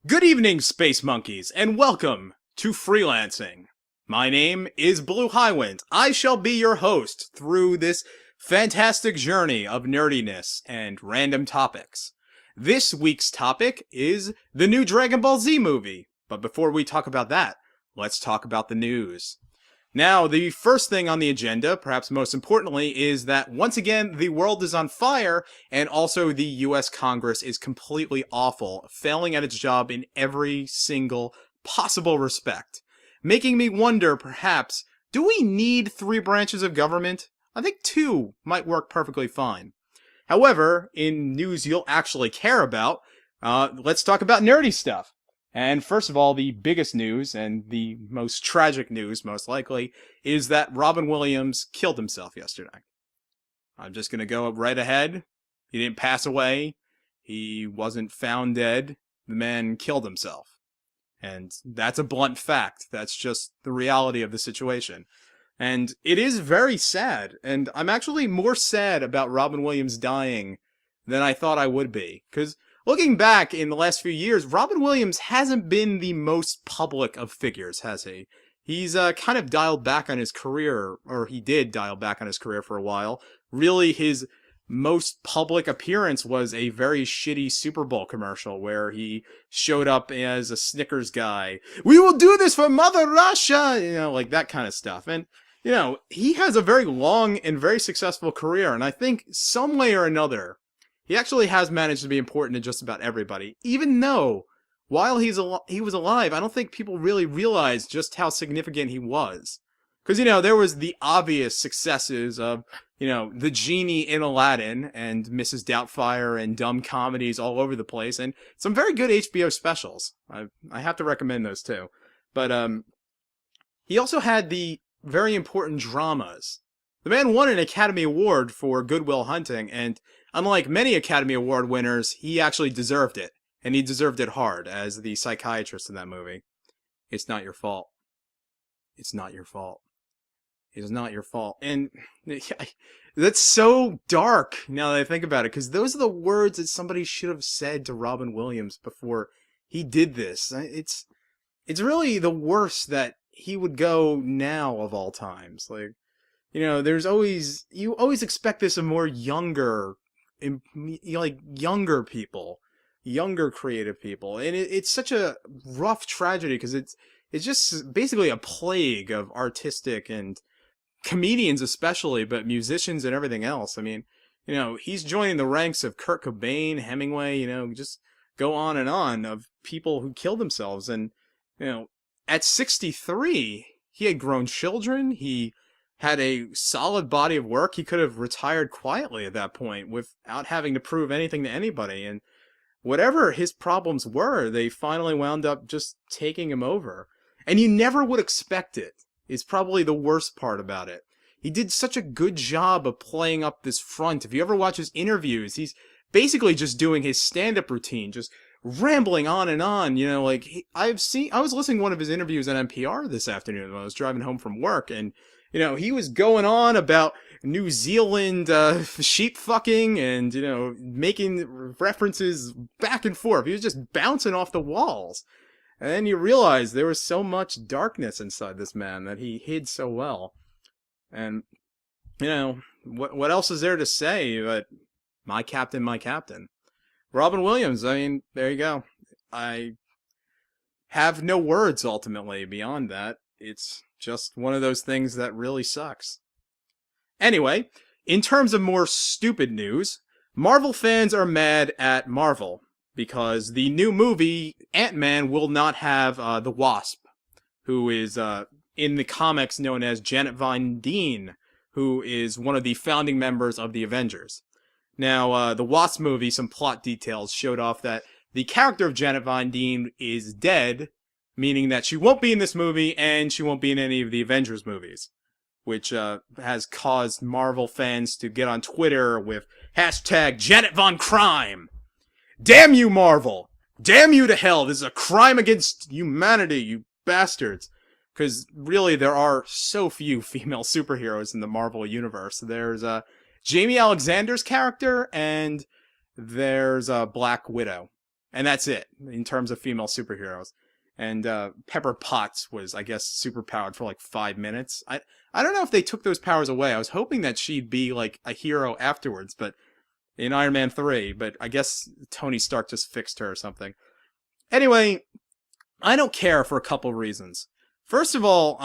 Good evening, space monkeys, and welcome to Freelancing. My name is BlueHighwind. I shall be your host through this fantastic journey of nerdiness and random topics. This week's topic is the new Dragon Ball Z movie. But before we talk about that, let's talk about the news. Now, the first thing on the agenda, perhaps most importantly, is that once again, the world is on fire, and also the US Congress is completely awful, failing at its job in every single possible respect. Making me wonder, perhaps, do we need three branches of government? I think two might work perfectly fine. However, in news you'll actually care about, let's talk about nerdy stuff. And first of all, the biggest news, and the most tragic news, most likely, is that Robin Williams killed himself yesterday. I'm just going to go right ahead. He didn't pass away. He wasn't found dead. The man killed himself. And that's a blunt fact. That's just the reality of the situation. And it is very sad. And I'm actually more sad about Robin Williams dying than I thought I would be. Because looking back in the last few years, Robin Williams hasn't been the most public of figures, has he? He's kind of dialed back on his career, or he did dial back on his career for a while. Really, his most public appearance was a very shitty Super Bowl commercial where he showed up as a Snickers guy. We will do this for Mother Russia! Like that kind of stuff. And, he has a very long and very successful career, and I think some way or another, he actually has managed to be important to just about everybody, even though, while he was alive, I don't think people really realized just how significant he was. Because, there was the obvious successes of, the genie in Aladdin and Mrs. Doubtfire and dumb comedies all over the place, and some very good HBO specials. I have to recommend those too. But he also had the very important dramas. The man won an Academy Award for Good Will Hunting, and unlike many Academy Award winners, he actually deserved it. And he deserved it hard as the psychiatrist in that movie. It's not your fault. It's not your fault. It is not your fault. And that's so dark now that I think about it, because those are the words that somebody should have said to Robin Williams before he did this. It's really the worst that he would go now of all times. Like, there's always, you always expect this of more younger, younger people, younger creative people. And it's such a rough tragedy because it's just basically a plague of artistic and comedians especially, but musicians and everything else. I mean, he's joining the ranks of Kurt Cobain, Hemingway, just go on of people who killed themselves. And, at 63, he had grown children. He had a solid body of work. He could have retired quietly at that point without having to prove anything to anybody. And whatever his problems were, they finally wound up just taking him over. And you never would expect it, is probably the worst part about it. He did such a good job of playing up this front. If you ever watch his interviews, he's basically just doing his stand-up routine, just rambling on and on. I was listening to one of his interviews on NPR this afternoon when I was driving home from work, and he was going on about New Zealand sheep fucking and, making references back and forth. He was just bouncing off the walls. And then you realize there was so much darkness inside this man that he hid so well. And, what else is there to say but my captain, my captain? Robin Williams, I mean, there you go. I have no words ultimately beyond that. It's just one of those things that really sucks. Anyway, in terms of more stupid news, Marvel fans are mad at Marvel because the new movie Ant-Man will not have the Wasp, who is in the comics known as Janet Van Dyne, who is one of the founding members of the Avengers. Now, the Wasp movie, some plot details showed off that the character of Janet Van Dyne is dead, meaning that she won't be in this movie and she won't be in any of the Avengers movies, which has caused Marvel fans to get on Twitter with hashtag Janet Von Crime. Damn you, Marvel! Damn you to hell! This is a crime against humanity, you bastards! Because really, there are so few female superheroes in the Marvel universe. There's Jamie Alexander's character, and there's Black Widow. And that's it, in terms of female superheroes. And Pepper Potts was, I guess, superpowered for like 5 minutes. I don't know if they took those powers away. I was hoping that she'd be like a hero afterwards, but in Iron Man 3, but I guess Tony Stark just fixed her or something. Anyway, I don't care for a couple reasons. First of all,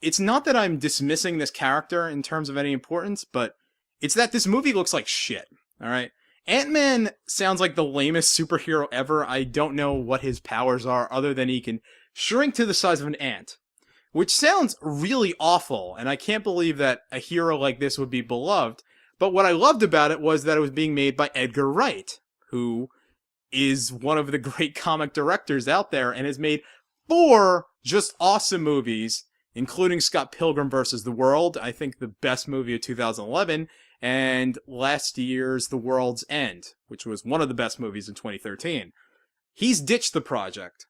it's not that I'm dismissing this character in terms of any importance, but it's that this movie looks like shit, alright? Ant-Man sounds like the lamest superhero ever. I don't know what his powers are other than he can shrink to the size of an ant. Which sounds really awful, and I can't believe that a hero like this would be beloved. But what I loved about it was that it was being made by Edgar Wright, who is one of the great comic directors out there and has made 4 just awesome movies, including Scott Pilgrim vs. the World, I think the best movie of 2011, and last year's The World's End, which was one of the best movies in 2013. He's ditched the project.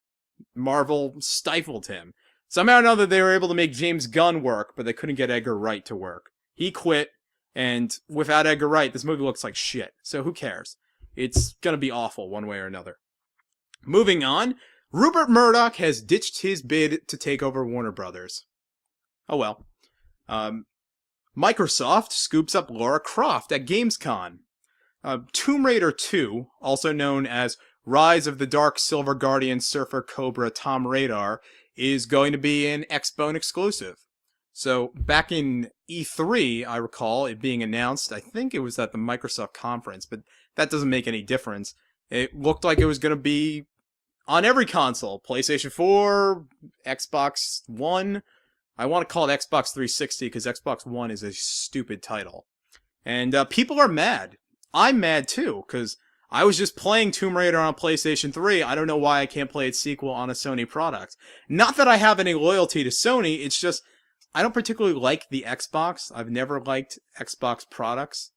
Marvel stifled him. Somehow or another they were able to make James Gunn work, but they couldn't get Edgar Wright to work. He quit, and without Edgar Wright, this movie looks like shit. So who cares? It's gonna be awful one way or another. Moving on, Rupert Murdoch has ditched his bid to take over Warner Brothers. Oh well. Microsoft scoops up Lara Croft at Gamescom. Tomb Raider 2, also known as Rise of the Dark Silver Guardian Surfer Cobra Tom Radar, is going to be an Xbone exclusive. So back in E3, I recall it being announced, I think it was at the Microsoft conference, but that doesn't make any difference. It looked like it was going to be on every console. PlayStation 4, Xbox One. I want to call it Xbox 360 because Xbox One is a stupid title. And people are mad. I'm mad too, because I was just playing Tomb Raider on PlayStation 3. I don't know why I can't play its sequel on a Sony product. Not that I have any loyalty to Sony, it's just I don't particularly like the Xbox. I've never liked Xbox products.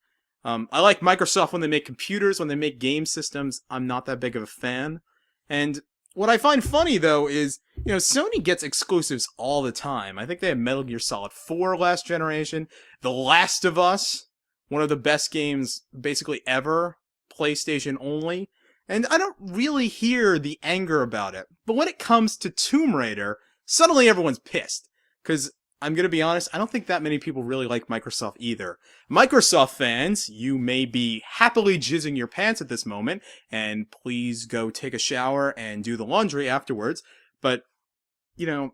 I like Microsoft when they make computers, when they make game systems. I'm not that big of a fan. And what I find funny, though, is, you know, Sony gets exclusives all the time. I think they had Metal Gear Solid 4 last generation. The Last of Us, one of the best games basically ever. PlayStation only. And I don't really hear the anger about it. But when it comes to Tomb Raider, suddenly everyone's pissed. Because, I'm going to be honest, I don't think that many people really like Microsoft either. Microsoft fans, you may be happily jizzing your pants at this moment, and please go take a shower and do the laundry afterwards. But, you know,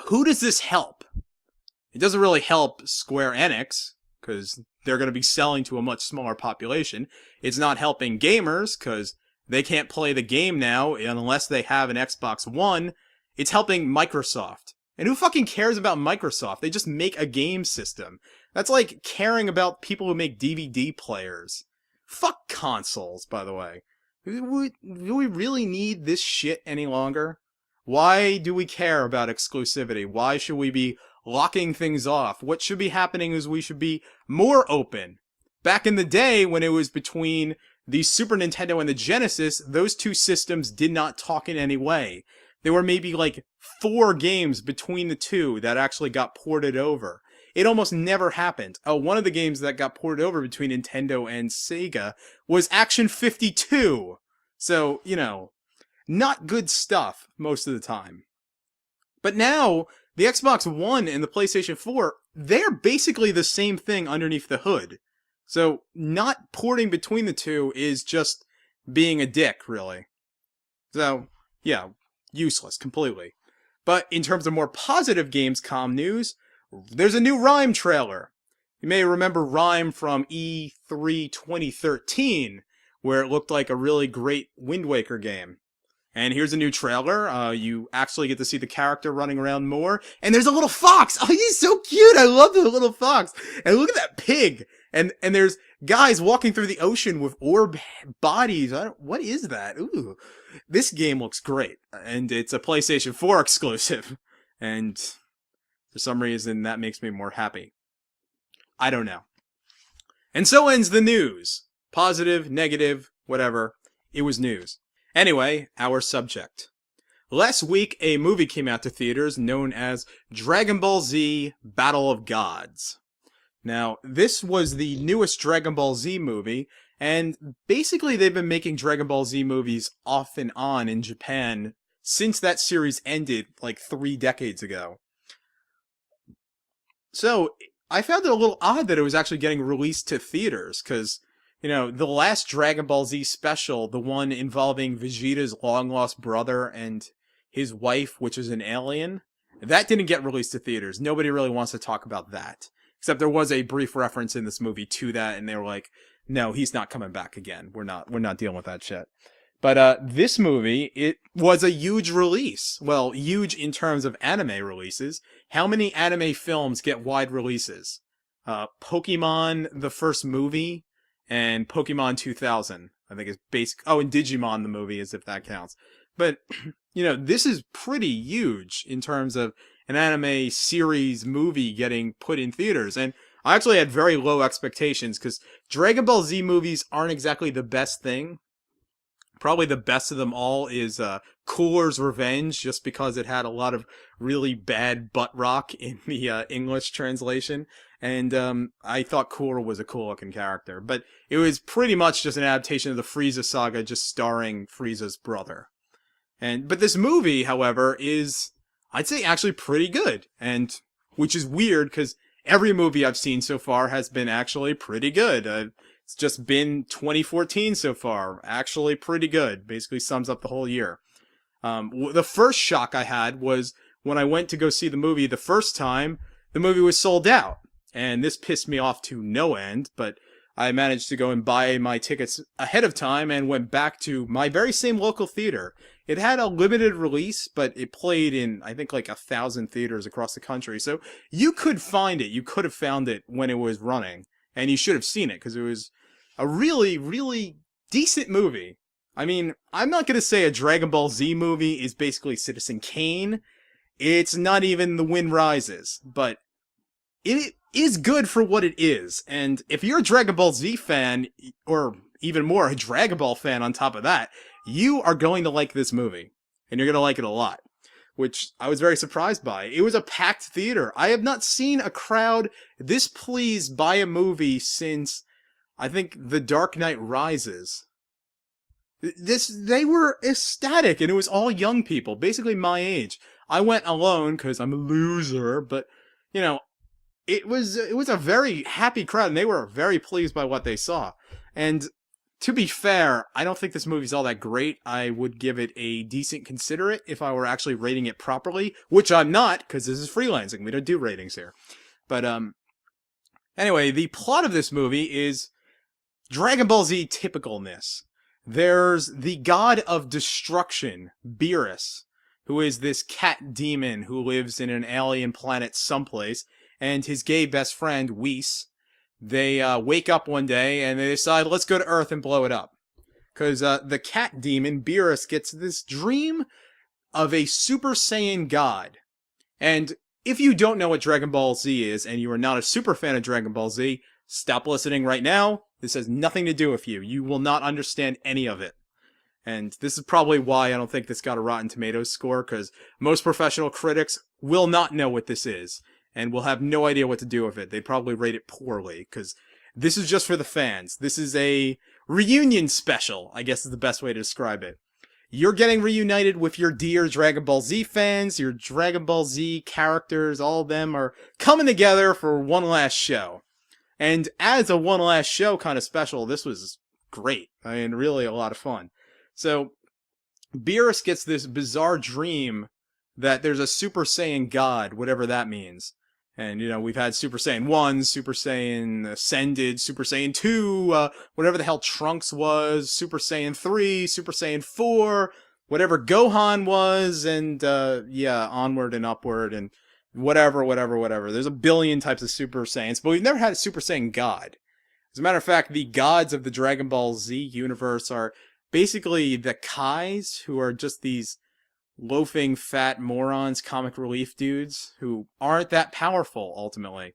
who does this help? It doesn't really help Square Enix, because they're going to be selling to a much smaller population. It's not helping gamers, because they can't play the game now unless they have an Xbox One. It's helping Microsoft. And who fucking cares about Microsoft? They just make a game system. That's like caring about people who make DVD players. Fuck consoles, by the way. Do we really need this shit any longer? Why do we care about exclusivity? Why should we be locking things off? What should be happening is we should be more open. Back in the day, when it was between the Super Nintendo and the Genesis, those two systems did not talk in any way. There were maybe like 4 games between the two that actually got ported over. It almost never happened. Oh, one of the games that got ported over between Nintendo and Sega was Action 52. So, you know, not good stuff most of the time. But now, the Xbox One and the PlayStation 4, they're basically the same thing underneath the hood. So, not porting between the two is just being a dick, really. So, yeah, useless, completely. But in terms of more positive Gamescom news, there's a new Rime trailer. You may remember Rime from E3 2013, where it looked like a really great Wind Waker game. And here's a new trailer. You actually get to see the character running around more. And there's a little fox! Oh, he's so cute! I love the little fox! And look at that pig! And there's guys walking through the ocean with orb bodies. What is that? Ooh. This game looks great. And it's a PlayStation 4 exclusive. And for some reason, that makes me more happy. I don't know. And so ends the news. Positive, negative, whatever. It was news. Anyway, our subject. Last week, a movie came out to theaters known as Dragon Ball Z Battle of Gods. Now, this was the newest Dragon Ball Z movie, And basically, they've been making Dragon Ball Z movies off and on in Japan since that series ended like 3 decades ago. So I found it a little odd that it was actually getting released to theaters, because, the last Dragon Ball Z special, the one involving Vegeta's long lost brother and his wife, which is an alien, that didn't get released to theaters. Nobody really wants to talk about that. Except there was a brief reference in this movie to that, and they were like, no, he's not coming back again. We're not dealing with that shit. But this movie, it was a huge release. Well, huge in terms of anime releases. How many anime films get wide releases? Pokemon, the first movie, and Pokemon 2000, I think is basic. Oh, and Digimon, the movie, as if that counts. But, this is pretty huge in terms of an anime series movie getting put in theaters. And I actually had very low expectations, because Dragon Ball Z movies aren't exactly the best thing. Probably the best of them all is Cooler's Revenge, just because it had a lot of really bad butt rock in the English translation. And I thought Cooler was a cool looking character. But it was pretty much just an adaptation of the Frieza saga, just starring Frieza's brother. But this movie, however, is, I'd say, actually pretty good. And which is weird, because every movie I've seen so far has been actually pretty good. It's just been 2014 so far. Actually pretty good. Basically sums up the whole year. The first shock I had was when I went to go see the movie the first time, the movie was sold out. And this pissed me off to no end, but I managed to go and buy my tickets ahead of time and went back to my very same local theater. It had a limited release, but it played in, I think, like 1,000 theaters across the country. So you could find it. You could have found it when it was running. And you should have seen it, because it was a really, really decent movie. I mean, I'm not going to say a Dragon Ball Z movie is basically Citizen Kane. It's not even The Wind Rises. But it is good for what it is. And if you're a Dragon Ball Z fan, or even more, a Dragon Ball fan on top of that, you are going to like this movie. And you're going to like it a lot. Which I was very surprised by. It was a packed theater. I have not seen a crowd this pleased by a movie since, I think, The Dark Knight Rises. They were ecstatic, and it was all young people, basically my age. I went alone, because I'm a loser, but, it was a very happy crowd, and they were very pleased by what they saw. And to be fair, I don't think this movie's all that great. I would give it a decent considerate if I were actually rating it properly, which I'm not, because this is freelancing. We don't do ratings here. But, anyway, the plot of this movie is Dragon Ball Z typicalness. There's the god of destruction, Beerus, who is this cat demon who lives in an alien planet someplace, and his gay best friend, Whis. They wake up one day and they decide, let's go to Earth and blow it up. Because the cat demon, Beerus, gets this dream of a Super Saiyan god. And if you don't know what Dragon Ball Z is, and you are not a super fan of Dragon Ball Z, stop listening right now. This has nothing to do with you. You will not understand any of it. And this is probably why I don't think this got a Rotten Tomatoes score, because most professional critics will not know what this is. And will have no idea what to do with it. They'd probably rate it poorly, because this is just for the fans. This is a reunion special, I guess is the best way to describe it. You're getting reunited with your dear Dragon Ball Z fans, your Dragon Ball Z characters, all of them are coming together for one last show. And as a one last show kind of special, this was great. I mean, really a lot of fun. So, Beerus gets this bizarre dream that there's a Super Saiyan God, whatever that means. And, we've had Super Saiyan 1, Super Saiyan Ascended, Super Saiyan 2, whatever the hell Trunks was, Super Saiyan 3, Super Saiyan 4, whatever Gohan was, and, onward and upward, and whatever. There's a billion types of Super Saiyans, but we've never had a Super Saiyan God. As a matter of fact, the gods of the Dragon Ball Z universe are basically the Kais, who are just these loafing fat morons, comic relief dudes who aren't that powerful ultimately.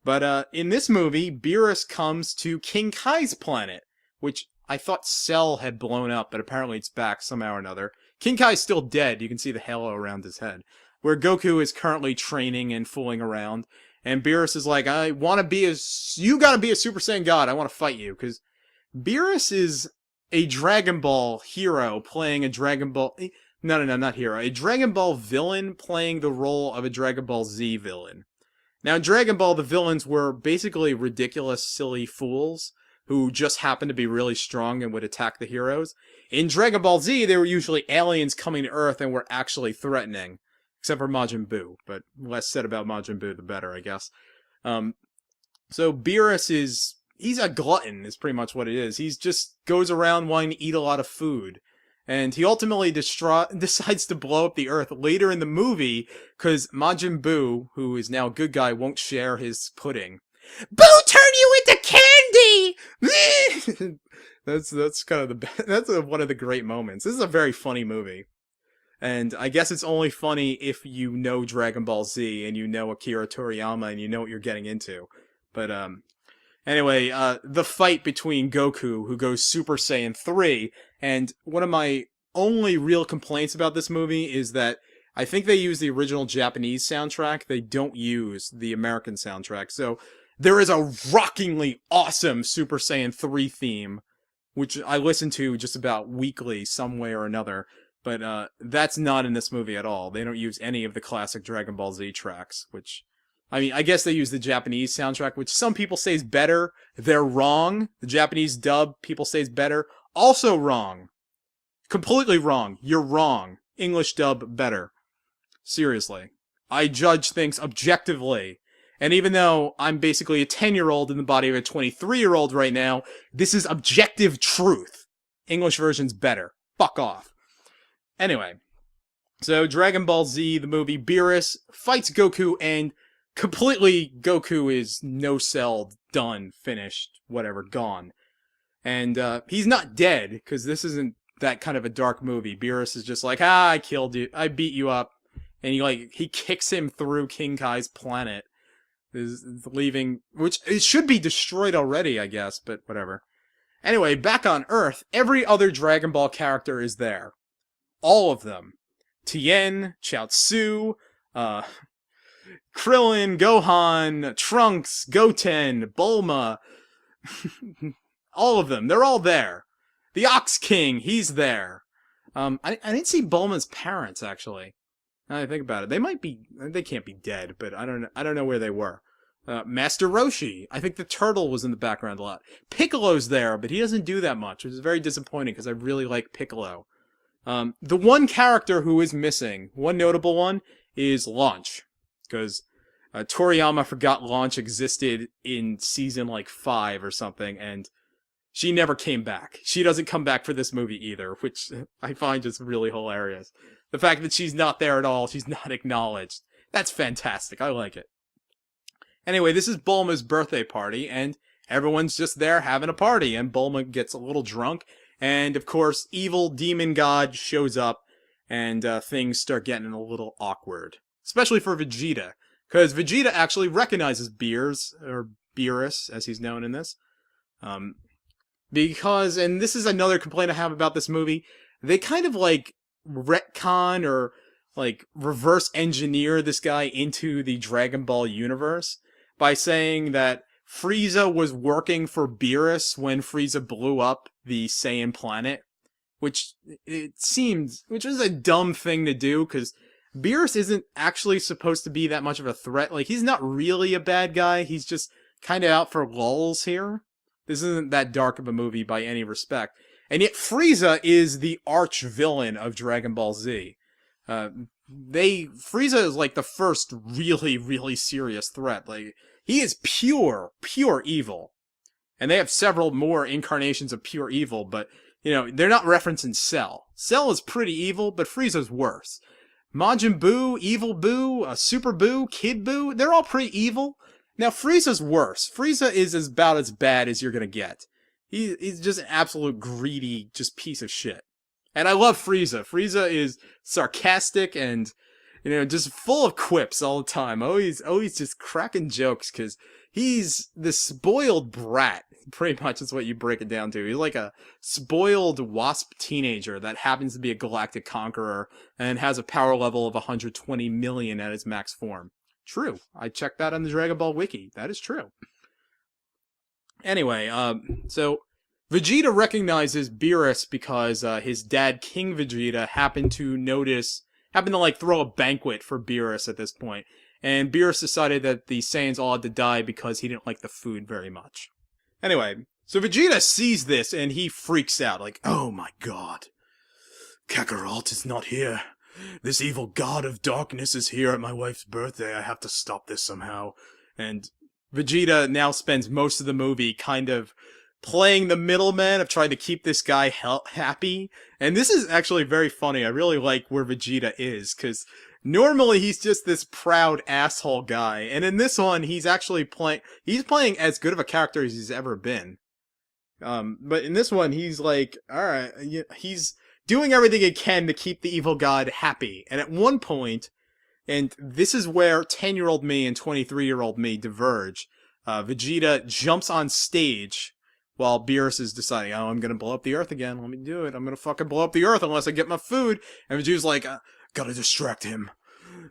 But in this movie, Beerus comes to King Kai's planet, which I thought Cell had blown up, but apparently it's back somehow or another. King Kai's still dead. You can see the halo around his head. Where Goku is currently training and fooling around, and Beerus is like, you gotta be a Super Saiyan God. I want to fight you, because Beerus is a Dragon Ball hero playing a Dragon Ball... No, not hero. A Dragon Ball villain playing the role of a Dragon Ball Z villain. Now, in Dragon Ball, the villains were basically ridiculous, silly fools who just happened to be really strong and would attack the heroes. In Dragon Ball Z, they were usually aliens coming to Earth and were actually threatening. Except for Majin Buu, but less said about Majin Buu, the better, I guess. So Beerus he's a glutton, is pretty much what it is. He's just goes around wanting to eat a lot of food. And he ultimately decides to blow up the Earth later in the movie, because Majin Buu, who is now a good guy, won't share his pudding. Buu turn you into candy! That's kind of the that's one of the great moments. This is a very funny movie. And I guess it's only funny if you know Dragon Ball Z and you know Akira Toriyama and you know what you're getting into. But anyway, the fight between Goku, who goes Super Saiyan 3, and one of my only real complaints about this movie is that I think they use the original Japanese soundtrack. They don't use the American soundtrack. So there is a rockingly awesome Super Saiyan 3 theme, which I listen to just about weekly some way or another. But that's not in this movie at all. They don't use any of the classic Dragon Ball Z tracks, which... I mean, I guess they use the Japanese soundtrack, which some people say is better. They're wrong. The Japanese dub, people say is better. Also wrong. Completely wrong. You're wrong. English dub, better. Seriously. I judge things objectively. And even though I'm basically a 10-year-old in the body of a 23-year-old right now, this is objective truth. English version's better. Fuck off. Anyway. So, Dragon Ball Z, the movie, Beerus fights Goku, and completely Goku is no-celled, done, finished, whatever, gone. And he's not dead, because this isn't that kind of a dark movie. Beerus is just like, I killed you, I beat you up. And he kicks him through King Kai's planet, is leaving, which it should be destroyed already, I guess, but whatever. Anyway, back on Earth, every other Dragon Ball character is there. All of them. Tien, Chaozu, Krillin, Gohan, Trunks, Goten, Bulma, all of them. They're all there. The Ox King, he's there. I didn't see Bulma's parents, actually. Now that I think about it. They can't be dead, but I don't know where they were. Master Roshi. I think the turtle was in the background a lot. Piccolo's there, but he doesn't do that much, which is very disappointing, because I really like Piccolo. The one character who is missing, one notable one, is Launch. Because Toriyama forgot Launch existed in season, 5 or something, and she never came back. She doesn't come back for this movie either, which I find just really hilarious. The fact that she's not there at all, she's not acknowledged. That's fantastic. I like it. Anyway, this is Bulma's birthday party, and everyone's just there having a party, and Bulma gets a little drunk, and of course, evil demon god shows up, and things start getting a little awkward. Especially for Vegeta, because Vegeta actually recognizes Beerus, as he's known in this. Because, and this is another complaint I have about this movie, they kind of retcon or reverse engineer this guy into the Dragon Ball universe by saying that Frieza was working for Beerus when Frieza blew up the Saiyan planet, which is a dumb thing to do, because Beerus isn't actually supposed to be that much of a threat. He's not really a bad guy, he's just kind of out for lulz here. This isn't that dark of a movie by any respect. And yet Frieza is the arch villain of Dragon Ball Z. Frieza is the first really, really serious threat. He is pure evil. And they have several more incarnations of pure evil, but, they're not referencing Cell. Cell is pretty evil, but Frieza's worse. Majin Buu, Evil Buu, Super Buu, Kid Buu, they're all pretty evil. Now, Frieza's worse. Frieza is about as bad as you're gonna get. He's just an absolute greedy, just piece of shit. And I love Frieza. Frieza is sarcastic and, just full of quips all the time. Always just cracking jokes, because he's the spoiled brat. Pretty much is what you break it down to. He's like a spoiled wasp teenager that happens to be a galactic conqueror and has a power level of 120 million at his max form. True. I checked that on the Dragon Ball Wiki. That is true. Anyway, so Vegeta recognizes Beerus because his dad, King Vegeta, happened to like throw a banquet for Beerus at this point. And Beerus decided that the Saiyans all had to die because he didn't like the food very much. Anyway, so Vegeta sees this and he freaks out, like, oh my god, Kakarot is not here. This evil god of darkness is here at my wife's birthday. I have to stop this somehow. And Vegeta now spends most of the movie kind of playing the middleman of trying to keep this guy happy. And this is actually very funny. I really like where Vegeta is, because normally he's just this proud asshole guy. And in this one, he's actually playing as good of a character as he's ever been. But in this one, he's like, alright, he's doing everything he can to keep the evil god happy. And at one point, and this is where 10-year-old me and 23-year-old me diverge, Vegeta jumps on stage while Beerus is deciding, oh, I'm gonna blow up the Earth again. Let me do it. I'm gonna fucking blow up the Earth unless I get my food. And Vegeta's like, gotta distract him.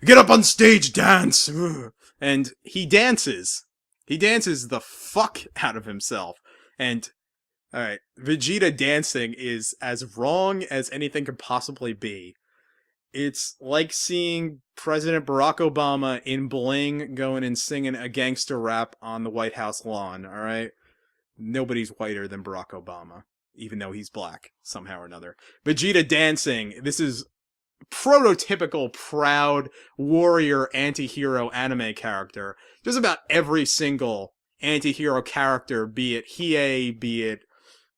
Get up on stage, dance! And he dances. He dances the fuck out of himself. And, alright, Vegeta dancing is as wrong as anything could possibly be. It's like seeing President Barack Obama in bling going and singing a gangster rap on the White House lawn, alright? Nobody's whiter than Barack Obama, even though he's black, somehow or another. Vegeta dancing, this is prototypical proud warrior anti-hero anime character. Just about every single anti-hero character, be it Hiei, be it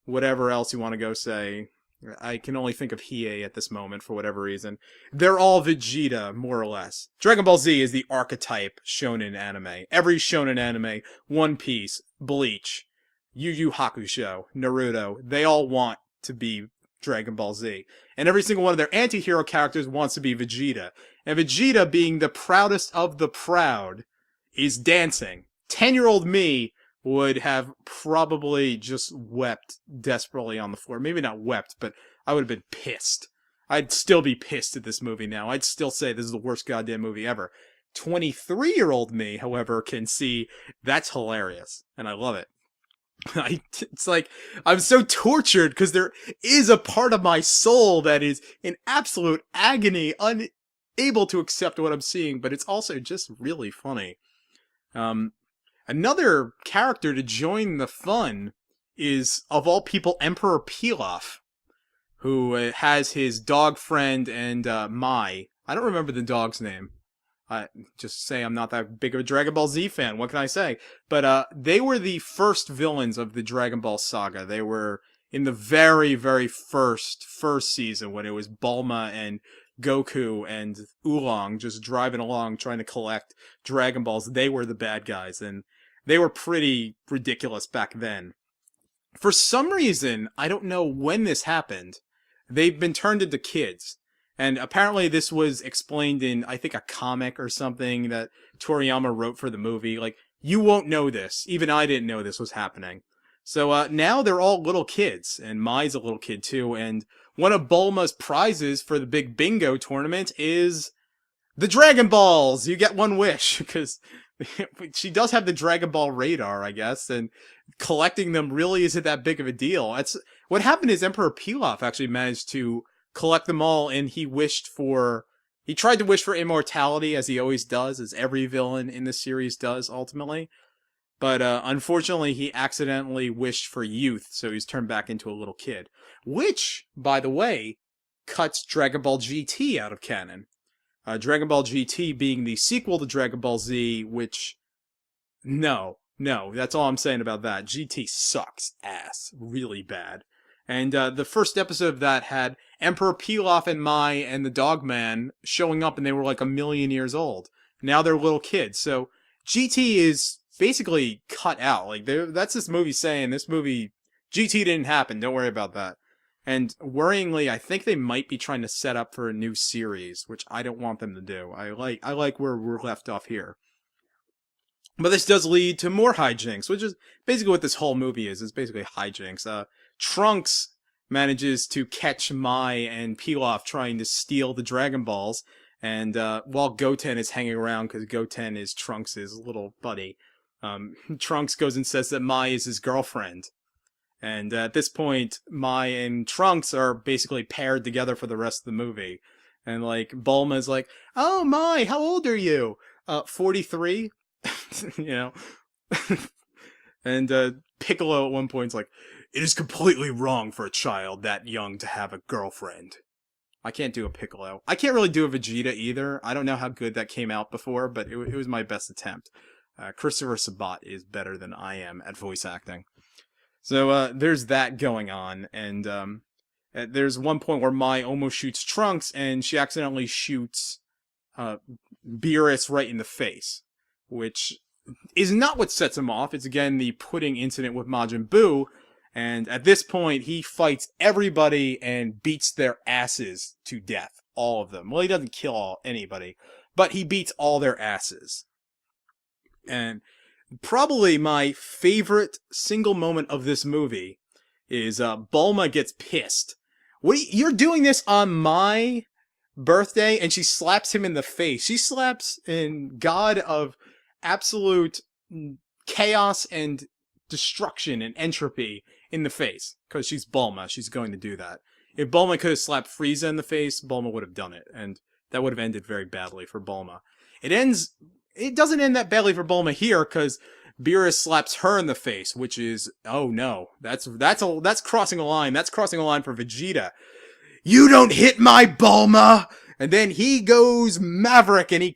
whatever else you want to go say. I can only think of Hiei at this moment for whatever reason. They're all Vegeta, more or less. Dragon Ball Z is the archetype shonen anime. Every shonen anime, One Piece, Bleach, Yu Yu Hakusho, Naruto, they all want to be Dragon Ball Z. And every single one of their anti-hero characters wants to be Vegeta. And Vegeta, being the proudest of the proud, is dancing. 10-year-old me would have probably just wept desperately on the floor. Maybe not wept, but I would have been pissed. I'd still be pissed at this movie now. I'd still say this is the worst goddamn movie ever. 23-year-old me, however, can see that's hilarious. And I love it. It's like, I'm so tortured because there is a part of my soul that is in absolute agony, unable to accept what I'm seeing, but it's also just really funny. Another character to join the fun is, of all people, Emperor Pilaf, who has his dog friend and Mai. I don't remember the dog's name. Just say I'm not that big of a Dragon Ball Z fan. What can I say? But they were the first villains of the Dragon Ball saga. They were in the very, very first season when it was Bulma and Goku and Oolong just driving along trying to collect Dragon Balls. They were the bad guys, and they were pretty ridiculous back then. For some reason, I don't know when this happened, they've been turned into kids. And apparently this was explained in, I think, a comic or something that Toriyama wrote for the movie. Like, you won't know this. Even I didn't know this was happening. So now they're all little kids, and Mai's a little kid too, and one of Bulma's prizes for the big bingo tournament is the Dragon Balls! You get one wish, because she does have the Dragon Ball radar, I guess, and collecting them really isn't that big of a deal. What happened is Emperor Pilaf actually managed to collect them all, and he tried to wish for immortality, as he always does, as every villain in the series does, ultimately. But unfortunately, he accidentally wished for youth, so he's turned back into a little kid. Which, by the way, cuts Dragon Ball GT out of canon. Dragon Ball GT being the sequel to Dragon Ball Z, which... No, that's all I'm saying about that. GT sucks ass. Really bad. And the first episode of that had Emperor Pilaf and Mai and the Dogman showing up, and they were like 1,000,000 years old. Now they're little kids. So GT is basically cut out. Like, that's this movie saying, this movie, GT didn't happen. Don't worry about that. And worryingly, I think they might be trying to set up for a new series, which I don't want them to do. I like where we're left off here. But this does lead to more hijinks, which is basically what this whole movie is. It's basically hijinks. Trunks manages to catch Mai and Pilaf trying to steal the Dragon Balls, and while Goten is hanging around, because Goten is Trunks' little buddy, Trunks goes and says that Mai is his girlfriend. And at this point, Mai and Trunks are basically paired together for the rest of the movie. And like Bulma's like, "Oh Mai, how old are you?" 43. You know. And Piccolo at one point's like, "It is completely wrong for a child that young to have a girlfriend." I can't do a Piccolo. I can't really do a Vegeta either. I don't know how good that came out before, but it was my best attempt. Christopher Sabat is better than I am at voice acting. So there's that going on, and there's one point where Mai almost shoots Trunks, and she accidentally shoots Beerus right in the face, which is not what sets him off. It's again the pudding incident with Majin Buu, and at this point he fights everybody and beats their asses to death, all of them. Well, he doesn't kill anybody, but he beats all their asses. And probably my favorite single moment of this movie is Bulma gets pissed. You're doing this on my birthday? And she slaps him in the face. She slaps in God of absolute chaos and destruction and entropy in the face. Because she's Bulma. She's going to do that. If Bulma could have slapped Frieza in the face, Bulma would have done it. And that would have ended very badly for Bulma. It doesn't end that badly for Bulma here, because Beerus slaps her in the face, which is, oh no, that's crossing a line. That's crossing a line for Vegeta. "You don't hit my Bulma!" And then he goes Maverick, and he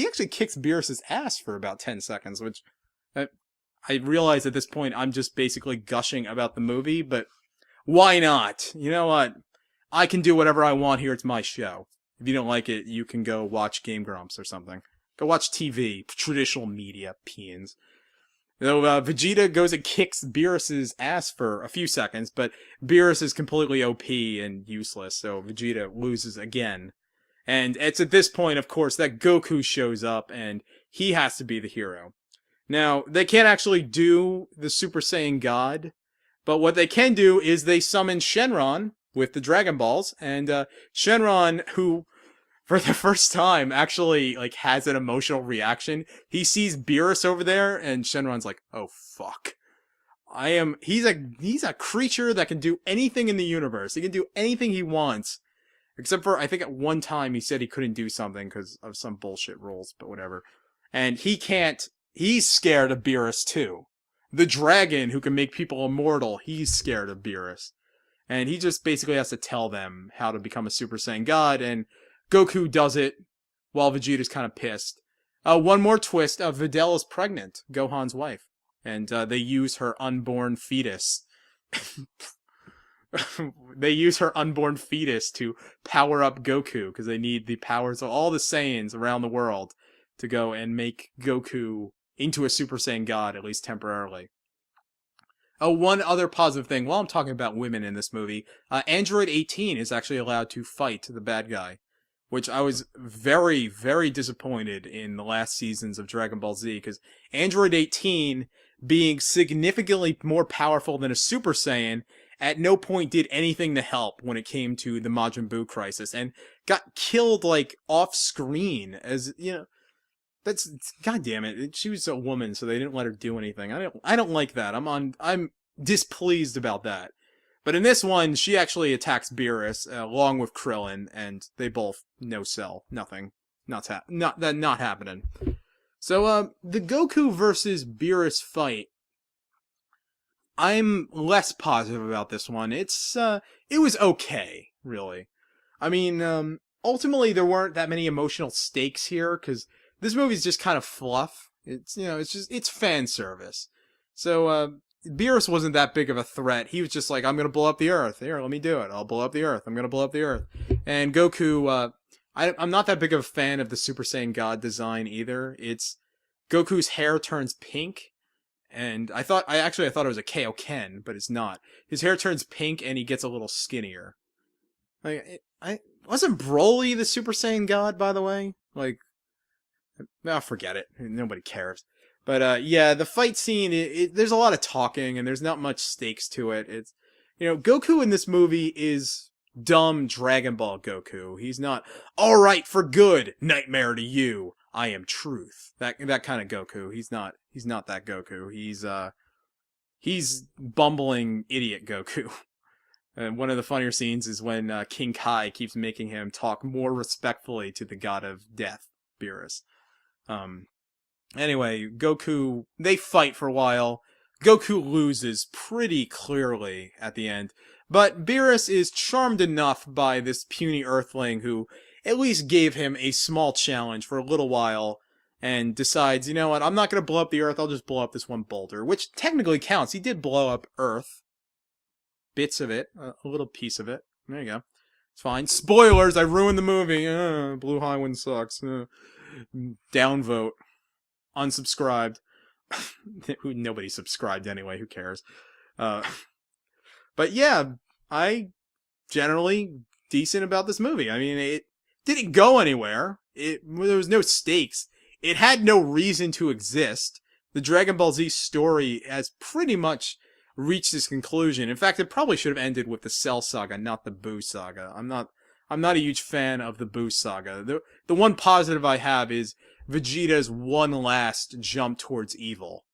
actually kicks Beerus's ass for about 10 seconds, which I realize at this point I'm just basically gushing about the movie, but why not? You know what? I can do whatever I want here. It's my show. If you don't like it, you can go watch Game Grumps or something. Go watch TV, traditional media, peons. So Vegeta goes and kicks Beerus's ass for a few seconds, but Beerus is completely OP and useless, so Vegeta loses again. And it's at this point, of course, that Goku shows up, and he has to be the hero. Now, they can't actually do the Super Saiyan God, but what they can do is they summon Shenron with the Dragon Balls, and Shenron, who for the first time actually like has an emotional reaction. He sees Beerus over there, and Shenron's like, "Oh fuck. He's a creature that can do anything in the universe. He can do anything he wants. Except for, I think at one time he said he couldn't do something because of some bullshit rules, but whatever. And he's scared of Beerus too. The dragon who can make people immortal, he's scared of Beerus. And he just basically has to tell them how to become a Super Saiyan God, and Goku does it while Vegeta's kind of pissed. One more twist, Videl is pregnant, Gohan's wife. And they use her unborn fetus. They use her unborn fetus to power up Goku, because they need the powers of all the Saiyans around the world to go and make Goku into a Super Saiyan God, at least temporarily. One other positive thing, while I'm talking about women in this movie, Android 18 is actually allowed to fight the bad guy, which I was very, very disappointed in the last seasons of Dragon Ball Z, because Android 18, being significantly more powerful than a Super Saiyan, at no point did anything to help when it came to the Majin Buu crisis, and got killed, like, off-screen, as, you know, that's, god damn it, she was a woman, so they didn't let her do anything. I don't like that. I'm displeased about that. But in this one, she actually attacks Beerus, along with Krillin, and they both no-sell. Nothing. Not happening. So, the Goku versus Beerus fight, I'm less positive about this one. It was okay, really. I mean, ultimately there weren't that many emotional stakes here, because this movie's just kind of fluff. It's fan service. So, Beerus wasn't that big of a threat. He was just like, "I'm gonna blow up the Earth. Here, let me do it. I'll blow up the Earth. I'm gonna blow up the Earth." And Goku, I'm not that big of a fan of the Super Saiyan God design either. Goku's hair turns pink, and I thought it was a Kaioken, but it's not. His hair turns pink, and he gets a little skinnier. Like, I wasn't Broly the Super Saiyan God, by the way? Like, forget it. Nobody cares. But, yeah, the fight scene, there's a lot of talking, and there's not much stakes to it. It's, Goku in this movie is dumb Dragon Ball Goku. He's not, "Alright, for good, nightmare to you, I am truth." That kind of Goku. He's not that Goku. he's bumbling idiot Goku. And one of the funnier scenes is when King Kai keeps making him talk more respectfully to the god of death, Beerus. Anyway, Goku, they fight for a while. Goku loses pretty clearly at the end. But Beerus is charmed enough by this puny Earthling who at least gave him a small challenge for a little while and decides, you know what, I'm not going to blow up the Earth, I'll just blow up this one boulder, which technically counts. He did blow up Earth. Bits of it, a little piece of it. There you go. It's fine. Spoilers, I ruined the movie. BlueHighwind sucks. Downvote. Unsubscribed. Nobody subscribed anyway, who cares? But yeah, I generally decent about this movie. I mean, it didn't go anywhere. There was no stakes. It had no reason to exist. The Dragon Ball Z story has pretty much reached its conclusion. In fact, it probably should have ended with the Cell Saga, not the Boo Saga. I'm not a huge fan of the Boo Saga. The one positive I have is Vegeta's one last jump towards evil.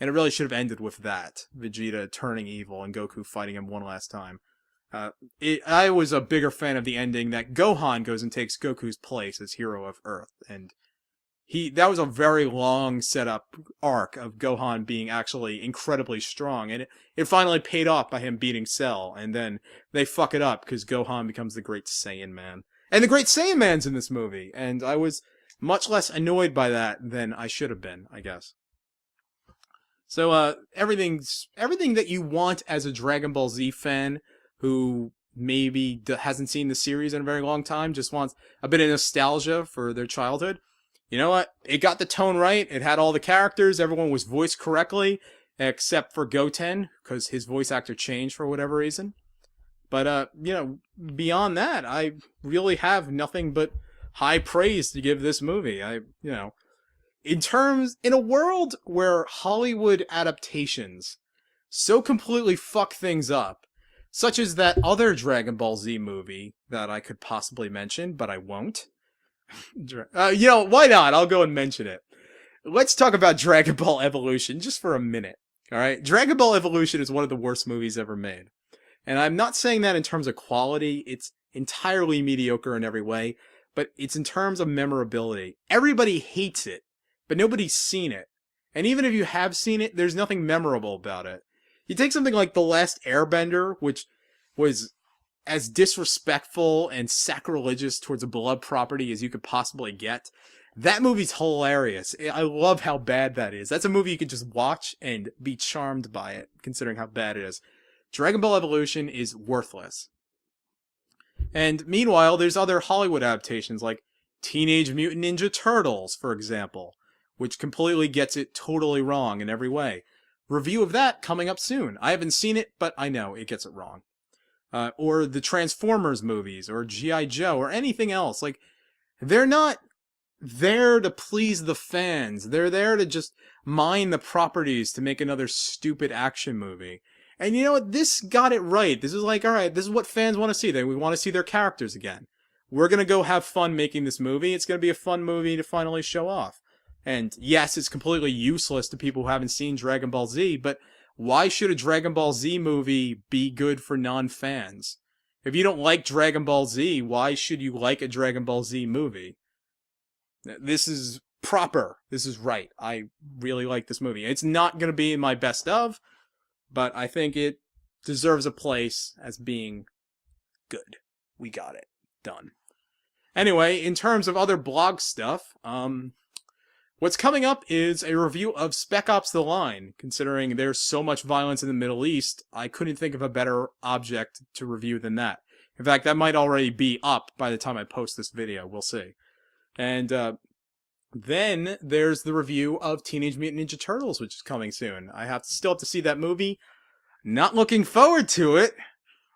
And it really should have ended with that. Vegeta turning evil and Goku fighting him one last time. I was a bigger fan of the ending that Gohan goes and takes Goku's place as hero of Earth. And that was a very long setup arc of Gohan being actually incredibly strong. And it finally paid off by him beating Cell. And then they fuck it up because Gohan becomes the Great Saiyan Man. And the Great Saiyan Man's in this movie. And I was much less annoyed by that than I should have been, I guess. So, everything that you want as a Dragon Ball Z fan who maybe hasn't seen the series in a very long time, just wants a bit of nostalgia for their childhood. You know what? It got the tone right. It had all the characters. Everyone was voiced correctly, except for Goten, because his voice actor changed for whatever reason. But, beyond that, I really have nothing but high praise to give this movie. In a world where Hollywood adaptations so completely fuck things up, such as that other Dragon Ball Z movie that I could possibly mention, but I won't. Why not? I'll go and mention it. Let's talk about Dragon Ball Evolution just for a minute. Alright? Dragon Ball Evolution is one of the worst movies ever made. And I'm not saying that in terms of quality. It's entirely mediocre in every way. But it's in terms of memorability. Everybody hates it. But nobody's seen it. And even if you have seen it, there's nothing memorable about it. You take something like The Last Airbender, which was as disrespectful and sacrilegious towards a beloved property as you could possibly get. That movie's hilarious. I love how bad that is. That's a movie you could just watch and be charmed by it, considering how bad it is. Dragon Ball Evolution is worthless. And meanwhile, there's other Hollywood adaptations like Teenage Mutant Ninja Turtles, for example, which completely gets it totally wrong in every way. Review of that coming up soon. I haven't seen it, but I know it gets it wrong. Or the Transformers movies, or G.I. Joe, or anything else. Like, they're not there to please the fans. They're there to just mine the properties to make another stupid action movie. And you know what? This got it right. This is like, alright, this is what fans want to see. We want to see their characters again. We're gonna go have fun making this movie. It's gonna be a fun movie to finally show off. And yes, it's completely useless to people who haven't seen Dragon Ball Z, but why should a Dragon Ball Z movie be good for non-fans? If you don't like Dragon Ball Z, why should you like a Dragon Ball Z movie? This is proper. This is right. I really like this movie. It's not going to be my best of, but I think it deserves a place as being good. We got it. Done. Anyway, in terms of other blog stuff, what's coming up is a review of Spec Ops: The Line. Considering there's so much violence in the Middle East, I couldn't think of a better object to review than that. In fact, that might already be up by the time I post this video. We'll see. And then there's the review of Teenage Mutant Ninja Turtles, which is coming soon. I still have to see that movie. Not looking forward to it.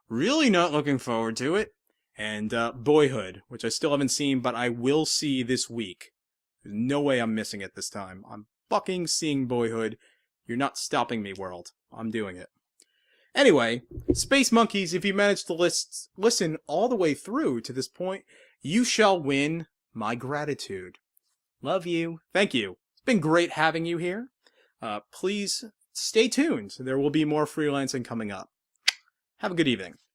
Really not looking forward to it. And Boyhood, which I still haven't seen, but I will see this week. There's no way I'm missing it this time. I'm fucking seeing Boyhood. You're not stopping me, world. I'm doing it. Anyway, Space Monkeys, if you managed to listen all the way through to this point, you shall win my gratitude. Love you. Thank you. It's been great having you here. Please stay tuned. There will be more freelancing coming up. Have a good evening.